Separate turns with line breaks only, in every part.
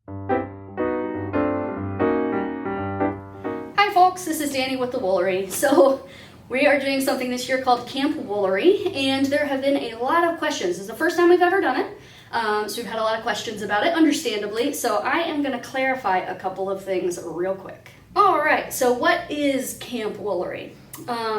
Hi folks, this is Dani with the Woolery. So we are doing something this year called Camp Woolery, and there have been a lot of questions. This is the first time we've ever done it, so we've had a lot of questions about it, understandably. So I am going to clarify a couple of things real quick. Alright, so what is Camp Woolery?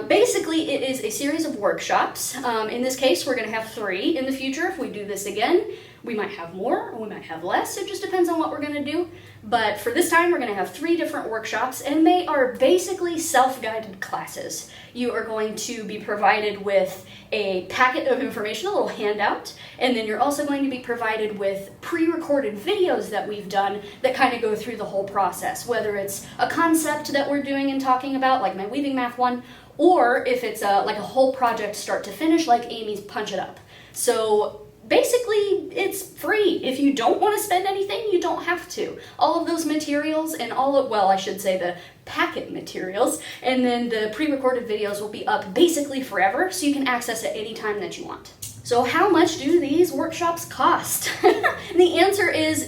Basically, it is a series of workshops. In this case, we're going to have 3. In the future, if we do this again, we might have more or we might have less. It just depends on what we're going to do. But for this time, we're going to have 3 different workshops, and they are basically self-guided classes. You are going to be provided with a packet of information, a little handout, and then you're also going to be provided with pre-recorded videos that we've done that kind of go through the whole process, whether it's a concept that we're doing and talking about, like my Weaving Math one, or if it's like a whole project start to finish, like Amy's Punch It Up. So basically, it's free. If you don't want to spend anything, you don't have to. All of those materials and well, I should say the packet materials, and then the pre-recorded videos will be up basically forever, so you can access it any time that you want. So how much do these workshops cost? The answer is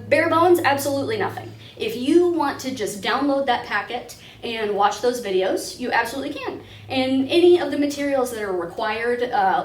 bare bones, absolutely nothing. If you want to just download that packet and watch those videos, you absolutely can. And any of the materials that are required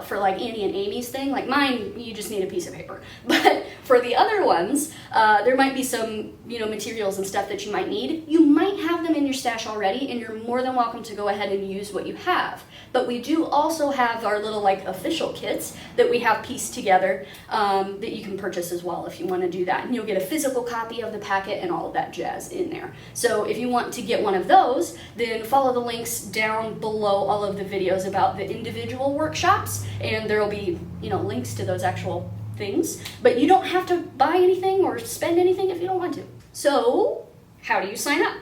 for like Annie and Amy's thing, like mine, you just need a piece of paper. But for the other ones, there might be some, materials and stuff that you might need. You might have them in your stash already, and you're more than welcome to go ahead and use what you have. But we do also have our little official kits that we have pieced together that you can purchase as well if you want to do that. And you'll get a physical copy of the packet and all of that jazz in there. So if you want to get one of those, then follow the links down below all of the videos about the individual workshops, and there will be, links to those actual things. But you don't have to buy anything or spend anything if you don't want to. So how do you sign up?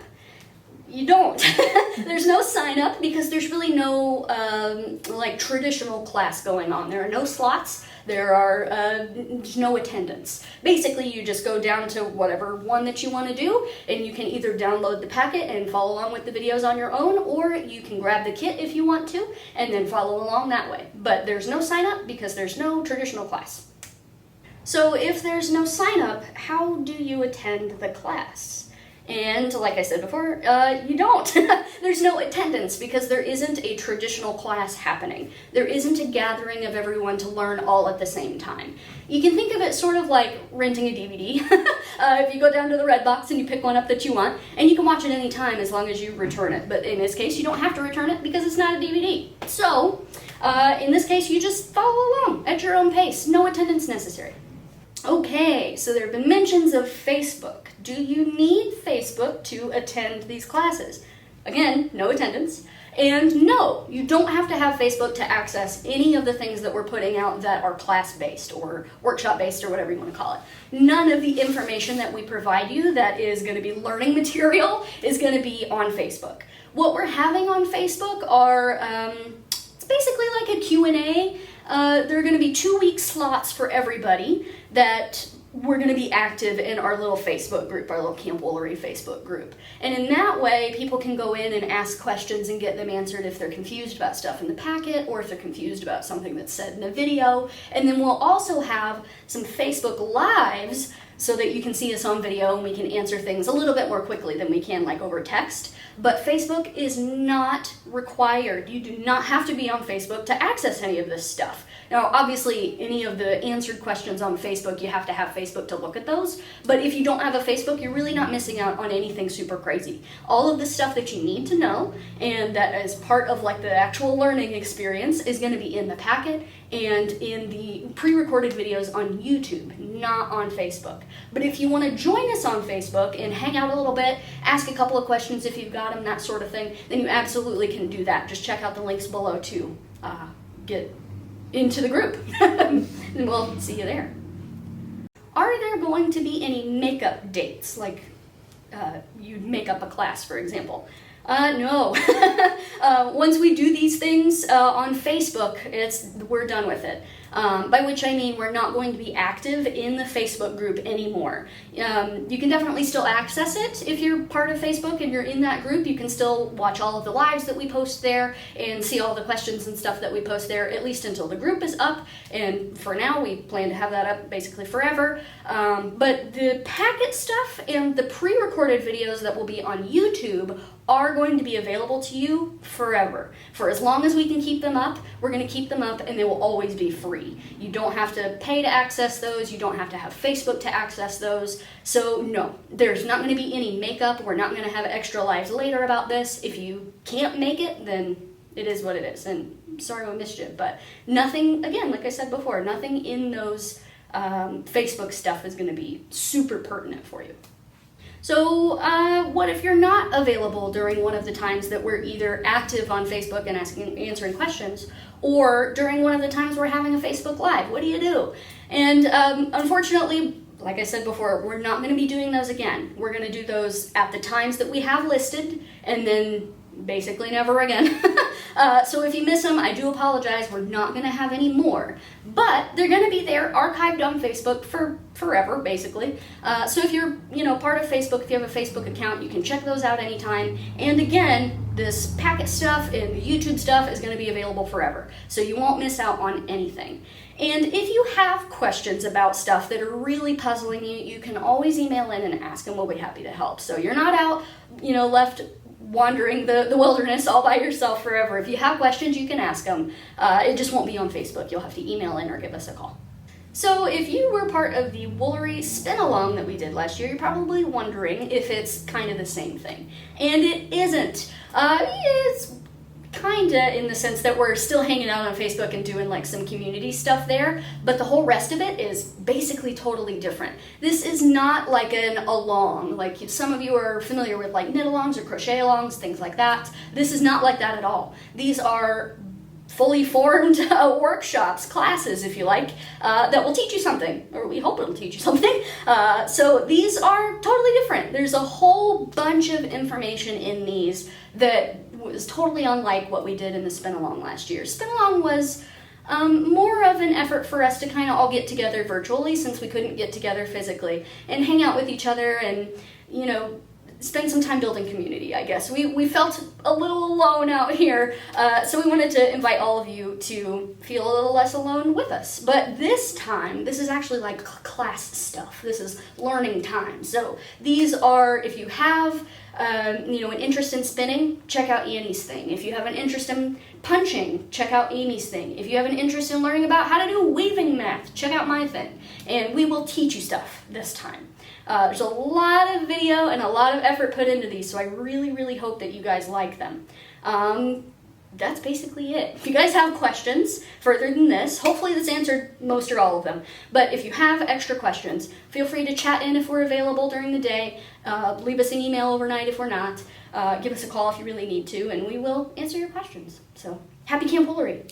You don't. There's no sign up because there's really no traditional class going on. There are no slots. There are no attendance. Basically, you just go down to whatever one that you want to do, and you can either download the packet and follow along with the videos on your own, or you can grab the kit if you want to, and then follow along that way. But there's no sign up because there's no traditional class. So if there's no sign up, how do you attend the class? And like I said before, you don't. There's no attendance because there isn't a traditional class happening. There isn't a gathering of everyone to learn all at the same time. You can think of it sort of like renting a DVD. If you go down to the red box and you pick one up that you want, and you can watch it any time as long as you return it. But in this case, you don't have to return it because it's not a DVD. So in this case, you just follow along at your own pace. No attendance necessary. Okay, so there have been mentions of Facebook. Do you need Facebook to attend these classes? Again, no attendance. And no, you don't have to have Facebook to access any of the things that we're putting out that are class-based or workshop-based or whatever you want to call it. None of the information that we provide you that is going to be learning material is going to be on Facebook. What we're having on Facebook are, it's basically like a Q&A. There are going to be 2-week slots for everybody that we're going to be active in our little Facebook group, our little Camp Woolery Facebook group. And in that way, people can go in and ask questions and get them answered if they're confused about stuff in the packet or if they're confused about something that's said in a video. And then we'll also have some Facebook Lives so that you can see us on video and we can answer things a little bit more quickly than we can over text. But Facebook is not required. You do not have to be on Facebook to access any of this stuff. Now, obviously, any of the answered questions on Facebook, you have to have Facebook to look at those. But if you don't have a Facebook, you're really not missing out on anything super crazy. All of the stuff that you need to know and that is part of the actual learning experience is going to be in the packet and in the pre-recorded videos on YouTube, not on Facebook. But if you want to join us on Facebook and hang out a little bit, ask a couple of questions if you've got them, that sort of thing, then you absolutely can do that. Just check out the links below to get into the group, and we'll see you there. Are there going to be any makeup dates, like you'd make up a class, for example? No. Once we do these things on Facebook, we're done with it. by which I mean we're not going to be active in the Facebook group anymore. You can definitely still access it if you're part of Facebook and you're in that group. You can still watch all of the lives that we post there and see all the questions and stuff that we post there, at least until the group is up. And for now, we plan to have that up basically forever. But the packet stuff and the pre-recorded videos that will be on YouTube are going to be available to you forever. For as long as we can keep them up, we're going to keep them up, and they will always be free. You don't have to pay to access those. You don't have to have Facebook to access those. So no, there's not going to be any makeup. We're not going to have extra lives later about this. If you can't make it, then it is what it is. And sorry we missed you, but nothing, again, like I said before, nothing in those Facebook stuff is going to be super pertinent for you. So what if you're not available during one of the times that we're either active on Facebook and answering questions, or during one of the times we're having a Facebook Live? What do you do? And unfortunately, like I said before, we're not going to be doing those again. We're going to do those at the times that we have listed, and then basically never again. So if you miss them, I do apologize. We're not going to have any more, but they're going to be there archived on Facebook for forever, basically. So if you're, part of Facebook, if you have a Facebook account, you can check those out anytime. And again, this packet stuff and the YouTube stuff is going to be available forever, so you won't miss out on anything. And if you have questions about stuff that are really puzzling you, you can always email in and ask, and we'll be happy to help. So you're not out, left wandering the wilderness all by yourself forever. If you have questions, you can ask them. It just won't be on Facebook. You'll have to email in or give us a call. So if you were part of the Woolery spin-along that we did last year, you're probably wondering if it's kind of the same thing. And it isn't. It's kinda in the sense that we're still hanging out on Facebook and doing like some community stuff there, but the whole rest of it is basically totally different. This is not like an along, like some of you are familiar with like knit alongs or crochet alongs, things like that. This is not like that at all. These are fully formed workshops, classes if you like, that will teach you something, or we hope it'll teach you something. So these are totally different. There's a whole bunch of information in these that was totally unlike what we did in the spin-along last year. Spin-along was more of an effort for us to kind of all get together virtually, since we couldn't get together physically, and hang out with each other and, spend some time building community, I guess. We felt a little alone out here, so we wanted to invite all of you to feel a little less alone with us. But this time, this is actually like class stuff. This is learning time. So these are, if you have an interest in spinning, check out Annie's thing. If you have an interest in punching, check out Amy's thing. If you have an interest in learning about how to do weaving math, check out my thing. And we will teach you stuff this time. There's a lot of video and a lot of effort put into these, so I really, really hope that you guys like them. That's basically it. If you guys have questions further than this, hopefully this answered most or all of them. But if you have extra questions, feel free to chat in if we're available during the day. Leave us an email overnight if we're not. Give us a call if you really need to, and we will answer your questions. So, happy Camp Woolery!